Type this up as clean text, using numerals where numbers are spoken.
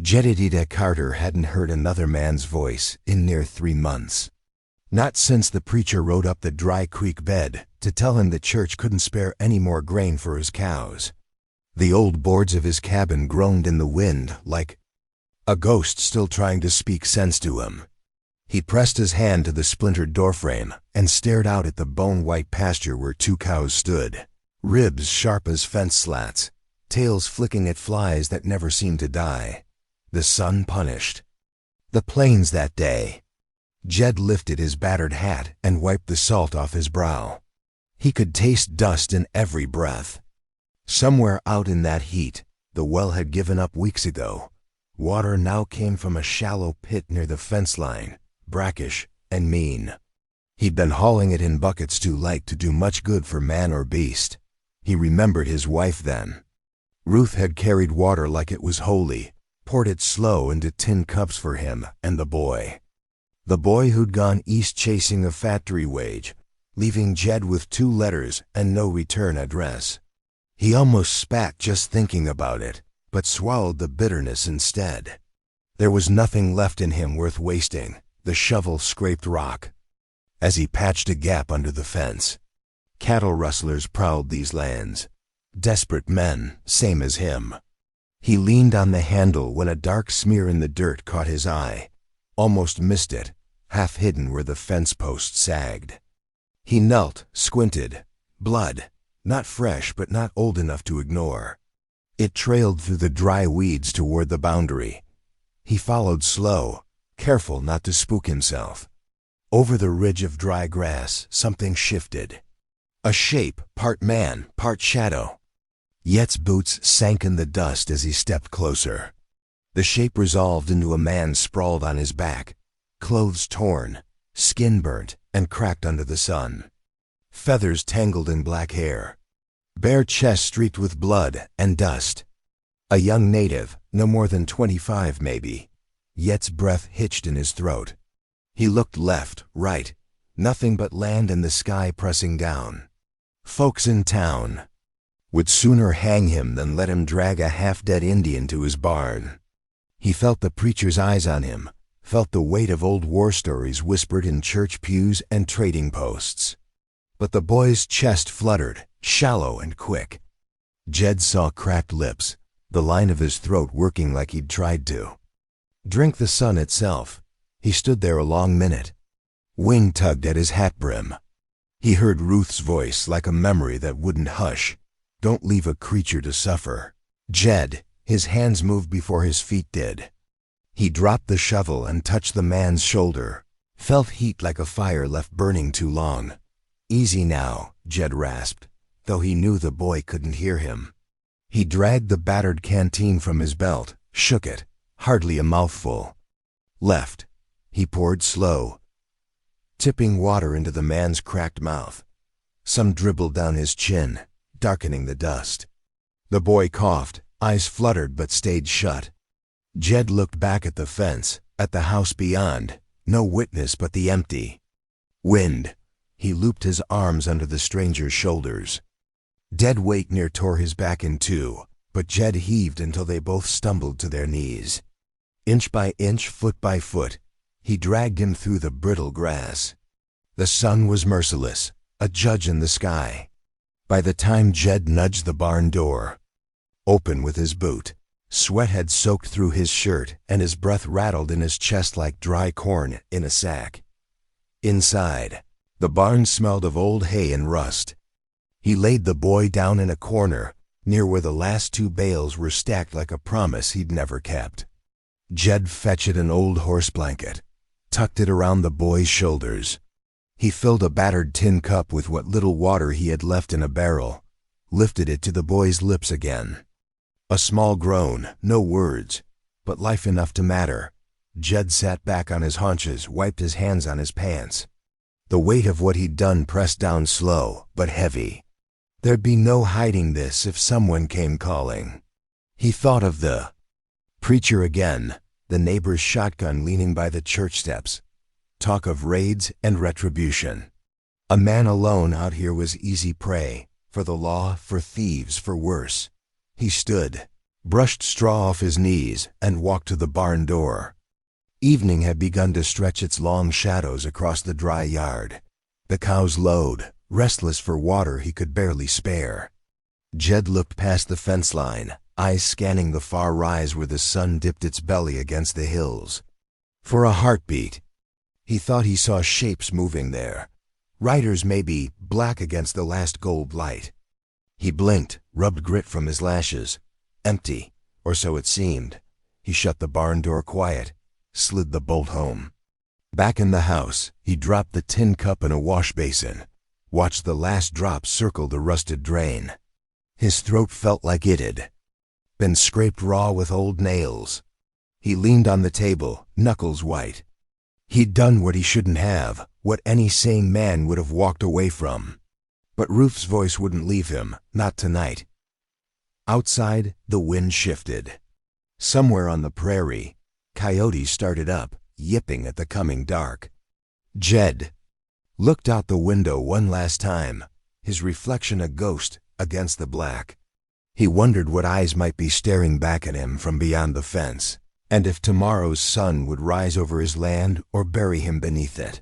Jedediah Carter hadn't heard another man's voice in near 3 months. Not since the preacher rode up the Dry Creek bed to tell him the church couldn't spare any more grain for his cows. The old boards of his cabin groaned in the wind like a ghost still trying to speak sense to him. He pressed his hand to the splintered doorframe and stared out at the bone-white pasture where 2 cows stood, ribs sharp as fence slats, tails flicking at flies that never seemed to die. The sun punished the plains that day. Jed lifted his battered hat and wiped the salt off his brow. He could taste dust in every breath. Somewhere out in that heat, the well had given up weeks ago. Water now came from a shallow pit near the fence line, brackish and mean. He'd been hauling it in buckets too light to do much good for man or beast. He remembered his wife then. Ruth had carried water like it was holy, poured it slow into tin cups for him and the boy. The boy who'd gone east chasing a factory wage, leaving Jed with 2 letters and no return address. He almost spat just thinking about it, but swallowed the bitterness instead. There was nothing left in him worth wasting. The shovel scraped rock as he patched a gap under the fence. Cattle rustlers prowled these lands, desperate men, same as him. He leaned on the handle when a dark smear in the dirt caught his eye. Almost missed it, half hidden where the fence post sagged. He knelt, squinted. Blood, not fresh but not old enough to ignore. It trailed through the dry weeds toward the boundary. He followed slow, careful not to spook himself. Over the ridge of dry grass, something shifted. A shape, part man, part shadow. Yet's boots sank in the dust as he stepped closer. The shape resolved into a man sprawled on his back, clothes torn, skin burnt and cracked under the sun. Feathers tangled in black hair. Bare chest streaked with blood and dust. A young native, no more than 25 maybe. Yet's breath hitched in his throat. He looked left, right, nothing but land and the sky pressing down. Folks in town would sooner hang him than let him drag a half-dead Indian to his barn. He felt the preacher's eyes on him, felt the weight of old war stories whispered in church pews and trading posts. But the boy's chest fluttered, shallow and quick. Jed saw cracked lips, the line of his throat working like he'd tried to drink the sun itself. He stood there a long minute. Wing tugged at his hat brim. He heard Ruth's voice like a memory that wouldn't hush. Don't leave a creature to suffer. Jed, his hands moved before his feet did. He dropped the shovel and touched the man's shoulder. Felt heat like a fire left burning too long. Easy now, Jed rasped, though he knew the boy couldn't hear him. He dragged the battered canteen from his belt, shook it, hardly a mouthful. Left. He poured slow, tipping water into the man's cracked mouth. Some dribbled down his chin, darkening the dust. The boy coughed, eyes fluttered but stayed shut. Jed looked back at the fence, at the house beyond, no witness but the empty wind. He looped his arms under the stranger's shoulders. Dead weight near tore his back in 2, but Jed heaved until they both stumbled to their knees. Inch by inch, foot by foot, he dragged him through the brittle grass. The sun was merciless, a judge in the sky. By the time Jed nudged the barn door open with his boot, sweat had soaked through his shirt and his breath rattled in his chest like dry corn in a sack. Inside, the barn smelled of old hay and rust. He laid the boy down in a corner, near where the last 2 bales were stacked like a promise he'd never kept. Jed fetched an old horse blanket, tucked it around the boy's shoulders. He filled a battered tin cup with what little water he had left in a barrel, lifted it to the boy's lips again. A small groan, no words, but life enough to matter. Jed sat back on his haunches, wiped his hands on his pants. The weight of what he'd done pressed down slow, but heavy. There'd be no hiding this if someone came calling. He thought of the preacher again, the neighbor's shotgun leaning by the church steps. Talk of raids and retribution. A man alone out here was easy prey, for the law, for thieves, for worse. He stood, brushed straw off his knees, and walked to the barn door. Evening had begun to stretch its long shadows across the dry yard. The cows lowed, restless for water he could barely spare. Jed looked past the fence line, eyes scanning the far rise where the sun dipped its belly against the hills. For a heartbeat, he thought he saw shapes moving there, riders maybe, black against the last gold light. He blinked, rubbed grit from his lashes. Empty, or so it seemed. He shut the barn door quiet, slid the bolt home. Back in the house, he dropped the tin cup in a wash basin, watched the last drop circle the rusted drain. His throat felt like it had been scraped raw with old nails. He leaned on the table, knuckles white. He'd done what he shouldn't have, what any sane man would have walked away from. But Ruth's voice wouldn't leave him, not tonight. Outside, the wind shifted. Somewhere on the prairie, coyotes started up, yipping at the coming dark. Jed looked out the window one last time, his reflection a ghost against the black. He wondered what eyes might be staring back at him from beyond the fence, and if tomorrow's sun would rise over his land or bury him beneath it.